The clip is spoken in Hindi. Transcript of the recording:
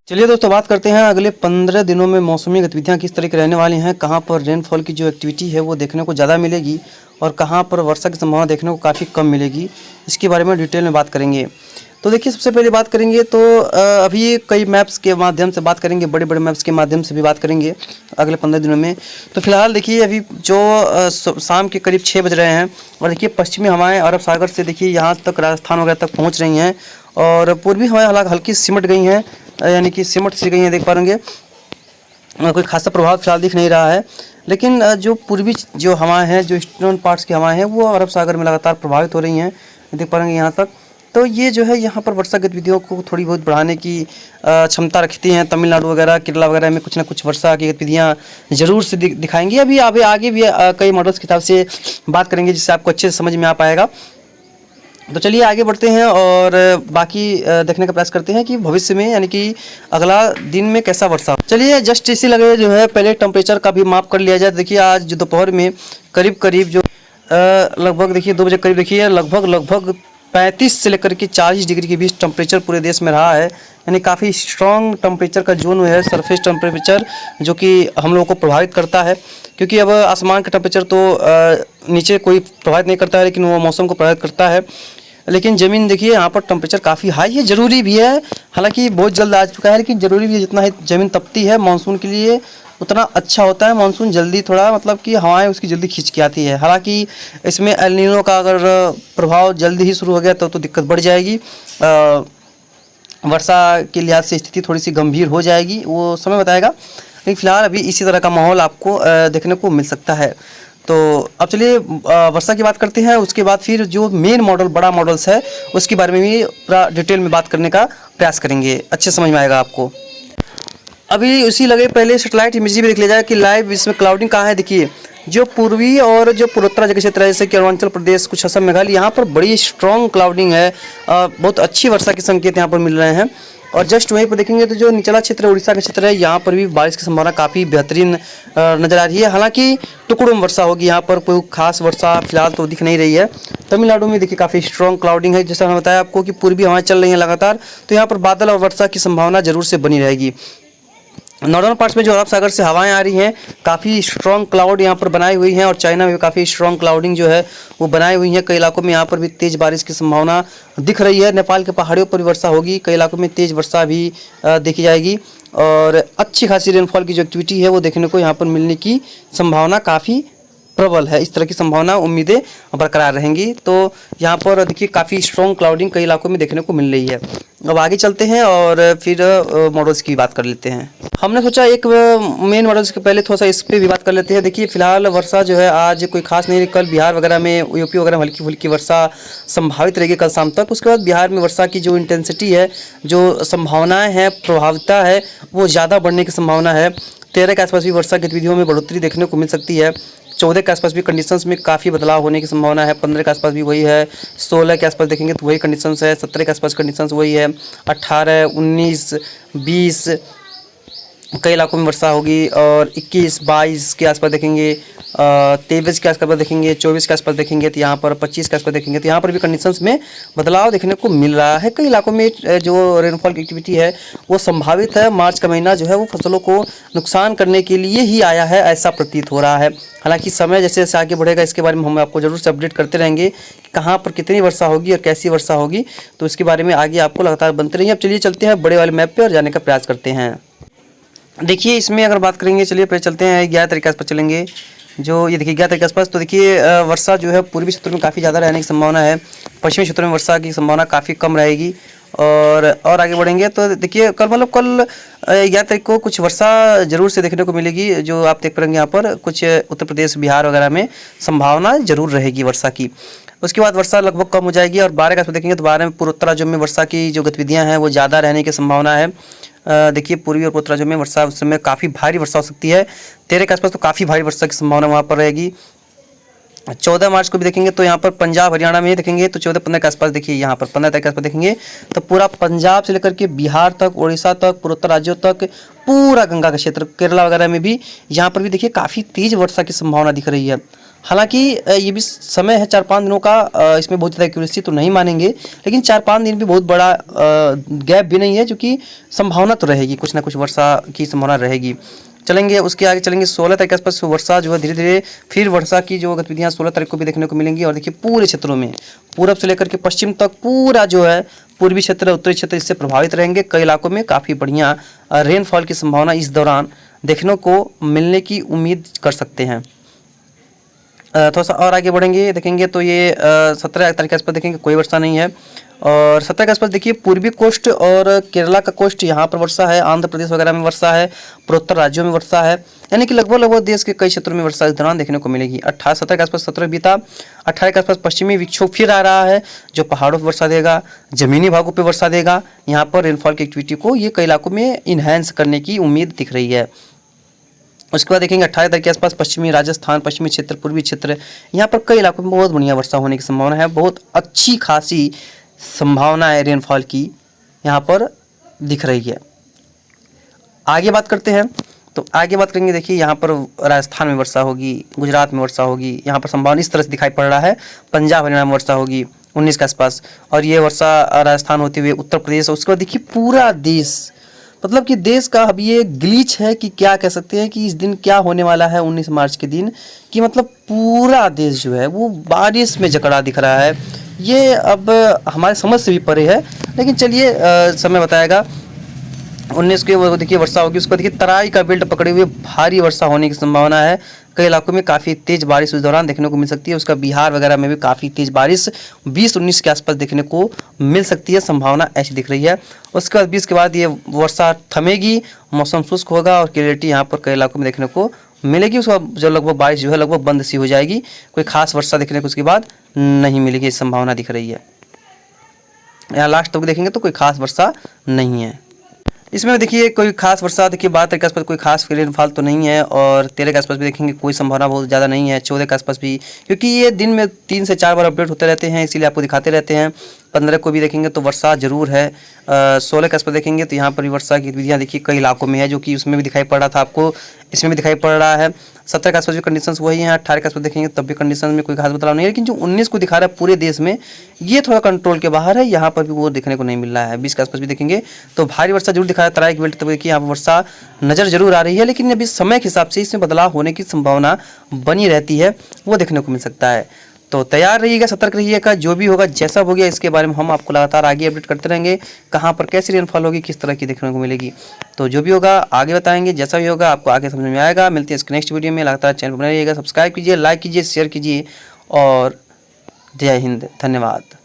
चलिए दोस्तों, बात करते हैं अगले 15 दिनों में मौसमी गतिविधियां किस तरह की रहने वाली हैं। कहां पर रेनफॉल की जो एक्टिविटी है वो देखने को ज़्यादा मिलेगी और कहां पर वर्षा की संभावना देखने को काफ़ी कम मिलेगी, इसके बारे में डिटेल में बात करेंगे। तो देखिए, सबसे पहले बात करेंगे तो अभी कई मैप्स के माध्यम से बात करेंगे, बड़े बड़े मैप्स के माध्यम से भी बात करेंगे अगले 15 दिनों में। तो फिलहाल देखिए, अभी जो शाम के करीब 6 बज रहे हैं और देखिए पश्चिमी हवाएं अरब सागर से देखिए यहाँ तक राजस्थान वगैरह तक पहुँच रही हैं और पूर्वी हवाएं हालांकि हल्की सिमट गई हैं, यानी कि सिमट सी गई हैं, देख पाएंगे। कोई खासा प्रभाव फिलहाल दिख नहीं रहा है, लेकिन जो पूर्वी जो हवाएं हैं, जो ईस्टर्न पार्ट्स की हवाएं हैं, वो अरब सागर में लगातार प्रभावित हो रही हैं, देख पाएंगे यहाँ तक। तो ये जो है यहाँ पर वर्षा गतिविधियों को थोड़ी बहुत बढ़ाने की क्षमता रखती हैं। तमिलनाडु वगैरह, केरला वगैरह में कुछ ना कुछ वर्षा की गतिविधियाँ ज़रूर से दिखाएंगी। अभी आगे भी कई मॉडल्स की हिसाब से बात करेंगे जिससे आपको अच्छे से समझ में आ पाएगा। तो चलिए आगे बढ़ते हैं और बाकी देखने का प्रयास करते हैं कि भविष्य में, यानी कि अगला दिन में कैसा वर्षा। चलिए जस्ट इसी लगे जो है पहले टेम्परेचर का भी माप कर लिया जाए। देखिए आज जो दोपहर में करीब जो लगभग देखिए 2 बजे करीब देखिए लगभग 35 से लेकर के 40 डिग्री के बीच टेम्परेचर पूरे देश में रहा है, यानी काफ़ी स्ट्रॉन्ग टेम्परेचर का जोन है सरफेस टेम्परेचर, जो कि हम लोगों को प्रभावित करता है। क्योंकि अब आसमान का टेम्परेचर तो नीचे कोई प्रभावित नहीं करता है, लेकिन वो मौसम को प्रभावित करता है। लेकिन ज़मीन देखिए यहाँ पर टेम्परेचर काफ़ी हाई है, ज़रूरी भी है, हालांकि बहुत जल्द आ चुका है, लेकिन ज़रूरी भी है। जितना ही ज़मीन तपती है मानसून के लिए उतना अच्छा होता है। मानसून जल्दी थोड़ा मतलब कि हवाएं उसकी जल्दी खींच के आती है। हालांकि इसमें एल नीनो का अगर प्रभाव जल्दी ही शुरू हो गया तो दिक्कत बढ़ जाएगी, वर्षा के लिहाज से स्थिति थोड़ी सी गंभीर हो जाएगी, वो समय बताएगा। लेकिन फिलहाल अभी इसी तरह का माहौल आपको देखने को मिल सकता है। तो अब चलिए वर्षा की बात करते हैं, उसके बाद फिर जो मेन मॉडल बड़ा मॉडल्स है उसके बारे में भी पूरा डिटेल में बात करने का प्रयास करेंगे, अच्छे समझ में आएगा आपको। अभी उसी लगे पहले सैटेलाइट इमेजरी भी देख लिया जाए कि लाइव इसमें क्लाउडिंग कहाँ है। देखिए जो पूर्वी और जो पूर्वोत्तर जगह क्षेत्र है, जैसे कि अरुणाचल प्रदेश, कुछ असम, मेघालय, यहाँ पर बड़ी स्ट्रॉन्ग क्लाउडिंग है, बहुत अच्छी वर्षा के संकेत यहाँ पर मिल रहे हैं। और जस्ट वहीं पर देखेंगे तो जो निचला क्षेत्र उड़ीसा का क्षेत्र है, यहाँ पर भी बारिश की संभावना काफ़ी बेहतरीन नज़र आ रही है। हालांकि टुकड़ों में वर्षा होगी, यहाँ पर कोई खास वर्षा फिलहाल तो दिख नहीं रही है। तमिलनाडु में देखिए काफ़ी स्ट्रॉन्ग क्लाउडिंग है, जैसा मैंने बताया आपको कि पूर्वी हवाएं चल रही हैं लगातार, तो यहाँ पर बादल और वर्षा की संभावना जरूर से बनी रहेगी। नॉर्दर्न पार्ट्स में जो अरब सागर से हवाएं आ रही हैं, काफ़ी स्ट्रॉन्ग क्लाउड यहाँ पर बनाई हुई हैं, और चाइना में काफ़ी स्ट्रॉन्ग क्लाउडिंग जो है वो बनाई हुई है। कई इलाकों में यहाँ पर भी तेज़ बारिश की संभावना दिख रही है। नेपाल के पहाड़ियों पर भी वर्षा होगी, कई इलाकों में तेज़ वर्षा भी देखी जाएगी, और अच्छी खासी रेनफॉल की जो एक्टिविटी है वो देखने को यहाँ पर मिलने की संभावना काफ़ी प्रबल है। इस तरह की संभावना, उम्मीदें बरकरार रहेंगी। तो यहाँ पर देखिए काफ़ी स्ट्रॉन्ग क्लाउडिंग कई इलाकों में देखने को मिल रही है। अब आगे चलते हैं और फिर मॉडल्स की बात कर लेते हैं। हमने सोचा एक मेन मॉडल्स के पहले थोड़ा सा इस पर भी बात कर लेते हैं। देखिए फिलहाल वर्षा जो है आज कोई खास नहीं, कल बिहार वगैरह में, यूपी वगैरह में हल्की फुल्की वर्षा संभावित रहेगी कल शाम तक। उसके बाद बिहार में वर्षा की जो इंटेंसिटी है, जो संभावनाएँ हैं, प्रभाविता है, वो ज़्यादा बढ़ने की संभावना है। 13 के आसपास भी वर्षा गतिविधियों में बढ़ोतरी देखने को मिल सकती है। 14 के आसपास भी कंडीशंस में काफ़ी बदलाव होने की संभावना है। 15 के आसपास भी वही है। 16 के आसपास देखेंगे तो वही कंडीशंस है। 17 के आसपास कंडीशंस वही है। 18, 19, 20 कई इलाकों में वर्षा होगी, और 21, 22 के आसपास देखेंगे, 23 के आसपास देखेंगे, 24 के आसपास देखेंगे, तो यहाँ पर 25 के आसपास देखेंगे, तो यहाँ पर भी कंडीशंस में बदलाव देखने को मिल रहा है। कई इलाकों में जो रेनफॉल की एक्टिविटी है वो संभावित है। मार्च का महीना जो है वो फसलों को नुकसान करने के लिए ही आया है, ऐसा प्रतीत हो रहा है। हालांकि समय जैसे जैसे आगे बढ़ेगा इसके बारे में हम आपको जरूर से अपडेट करते रहेंगे कि कहाँ पर कितनी वर्षा होगी और कैसी वर्षा होगी, तो इसके बारे में आगे आपको लगातार बनते रहेंगे। अब चलिए चलते हैं बड़े वाले मैप पर और जाने का प्रयास करते हैं। देखिए इसमें अगर बात करेंगे, चलिए पहले चलते हैं 11 तारीख के आसपास चलेंगे। जो ये देखिए 11 तारीख के आसपास, तो देखिए वर्षा जो है पूर्वी क्षेत्र में काफ़ी ज़्यादा रहने की संभावना है, पश्चिमी क्षेत्र में वर्षा की संभावना काफ़ी कम रहेगी। और आगे बढ़ेंगे तो देखिए कल 11 तारीख को कुछ वर्षा जरूर से देखने को मिलेगी, जो आप देख पाएंगे यहाँ पर कुछ उत्तर प्रदेश, बिहार वगैरह में संभावना जरूर रहेगी वर्षा की। उसके बाद वर्षा लगभग कम हो जाएगी, और 12 के आसपास देखेंगे तो 12 में पूर्वोत्तर राज्यों में वर्षा की जो गतिविधियाँ हैं वो ज़्यादा रहने की संभावना है। देखिए पूर्वी और पूर्वोत्तर राज्यों में वर्षा उस समय काफ़ी भारी वर्षा हो सकती है। 13 के आसपास तो काफ़ी भारी वर्षा की संभावना वहाँ पर रहेगी। 14 मार्च को भी देखेंगे तो यहाँ पर पंजाब हरियाणा में देखेंगे तो 14-15 के आसपास देखिए, यहाँ पर 15 तारीख के आसपास देखेंगे तो पूरा पंजाब से लेकर के बिहार तक, उड़ीसा तक, पूर्वोत्तर राज्यों तक, पूरा गंगा का क्षेत्र, केरला वगैरह में भी यहाँ पर भी देखिए काफ़ी तेज़ वर्षा की संभावना दिख रही है। हालांकि ये भी समय है 4-5 दिनों का, इसमें बहुत ज़्यादा एक्यूरेसी तो नहीं मानेंगे, लेकिन 4-5 दिन भी बहुत बड़ा गैप भी नहीं है, क्योंकि संभावना तो रहेगी, कुछ ना कुछ वर्षा की संभावना रहेगी। चलेंगे उसके आगे, चलेंगे 16 तारीख के आसपास वर्षा जो है धीरे धीरे फिर वर्षा की जो गतिविधियाँ 16 तारीख को भी देखने को मिलेंगी। और देखिए पूरे क्षेत्रों में पूरब से लेकर के पश्चिम तक पूरा जो है पूर्वी क्षेत्र उत्तरी क्षेत्र इससे प्रभावित रहेंगे। कई इलाकों में काफ़ी बढ़िया रेनफॉल की संभावना इस दौरान देखने को मिलने की उम्मीद कर सकते हैं। थोड़ा सा और आगे बढ़ेंगे देखेंगे तो ये 17 तारीख के आसपास देखेंगे कोई वर्षा नहीं है। और 17 के आसपास देखिए पूर्वी कोस्ट और केरला का कोस्ट यहाँ पर वर्षा है, आंध्र प्रदेश वगैरह में वर्षा है, पूर्वोत्तर राज्यों में वर्षा है, यानी कि लगभग देश के कई क्षेत्रों में वर्षा इस दौरान देखने को मिलेगी। 17 के आसपास 17 बीता, 18 के आसपास पश्चिमी विक्षोभ फिर आ रहा है जो पहाड़ों पर वर्षा देगा, जमीनी भागों पर वर्षा देगा। यहाँ पर रेनफॉल की एक्टिविटी को ये कई इलाकों में इन्हेंस करने की उम्मीद दिख रही है। उसके बाद देखेंगे 18 तारीख के आसपास पश्चिमी राजस्थान, पश्चिमी क्षेत्र, पूर्वी क्षेत्र, यहाँ पर कई इलाकों में बहुत बढ़िया वर्षा होने की संभावना है, बहुत अच्छी खासी संभावना है रेनफॉल की यहाँ पर दिख रही है। आगे बात करते हैं तो आगे बात करेंगे, देखिए यहाँ पर राजस्थान में वर्षा होगी, गुजरात में वर्षा होगी, यहाँ पर संभावना इस तरह से दिखाई पड़ रहा है। पंजाब हरियाणा में वर्षा होगी 19 के आसपास, और ये वर्षा राजस्थान होते हुए उत्तर प्रदेश। उसके बाद देखिए पूरा देश, मतलब कि देश का अब ये ग्लिच है कि क्या कह सकते हैं कि इस दिन क्या होने वाला है 19 मार्च के दिन, कि मतलब पूरा देश जो है वो बारिश में जकड़ा दिख रहा है। ये अब हमारे समझ से भी परे है, लेकिन चलिए समय बताएगा। 19 के वो देखिए वर्षा होगी। उसको देखिए तराई का बेल्ट पकड़े हुए भारी वर्षा होने की संभावना है। कई इलाकों में काफ़ी तेज़ बारिश उस दौरान देखने को मिल सकती है। उसका बिहार वगैरह में भी काफ़ी तेज़ बारिश 20-19 के आसपास देखने को मिल सकती है, संभावना ऐसी दिख रही है। उसके बाद 20 के बाद ये वर्षा थमेगी, मौसम शुष्क होगा और क्लियरिटी यहाँ पर कई इलाकों में देखने को मिलेगी। उसका जो लगभग बारिश जो है लगभग बंद सी हो जाएगी, कोई खास वर्षा देखने को उसके बाद नहीं मिलेगी, संभावना दिख रही है। यहाँ लास्ट तक देखेंगे तो कोई खास वर्षा नहीं है इसमें। देखिए कोई खास वर्षा, देखिए 12 तारीख के आसपास कोई खास रेनफॉल तो नहीं है, और 13 के आसपास भी देखेंगे कोई संभावना बहुत ज़्यादा नहीं है। 14 के आसपास भी, क्योंकि ये दिन में 3 से 4 बार अपडेट होते रहते हैं, इसीलिए आपको दिखाते रहते हैं। 15 को भी देखेंगे तो वर्षा जरूर है। 16 के आसपास देखेंगे तो यहाँ पर भी वर्षा की गतिविधियाँ देखिए कई इलाकों में है, जो कि उसमें भी दिखाई पड़ रहा था आपको, इसमें भी दिखाई पड़ रहा है। 17 के आसपास भी कंडीशंस वही हैं। 18 के आसपास देखेंगे तब भी कंडीशन में कोई खास बदलाव नहीं है, लेकिन जो 19 को दिखा रहा है पूरे देश में, ये थोड़ा कंट्रोल के बाहर है, यहाँ पर भी वो देखने को नहीं मिल रहा है। 20 के आसपास भी देखेंगे तो भारी वर्षा जरूर दिखा रहा है। तराई के बेल्ट तक देखिए यहाँ पर वर्षा नज़र जरूर आ रही है, लेकिन अभी समय के हिसाब से इसमें बदलाव होने की संभावना बनी रहती है, वो देखने को मिल सकता है। तो तैयार रहिएगा, सतर्क रहिएगा, जो भी होगा जैसा हो गया इसके बारे में हम आपको लगातार आगे अपडेट करते रहेंगे, कहाँ पर कैसी रेनफॉल होगी, किस तरह की देखने को मिलेगी। तो जो भी होगा आगे बताएंगे, जैसा भी होगा आपको आगे समझ में आएगा। मिलते हैं इसके नेक्स्ट वीडियो में। लगातार चैनल पर बने रहिएगा, सब्सक्राइब कीजिए, लाइक कीजिए, शेयर कीजिए, और जय हिंद, धन्यवाद।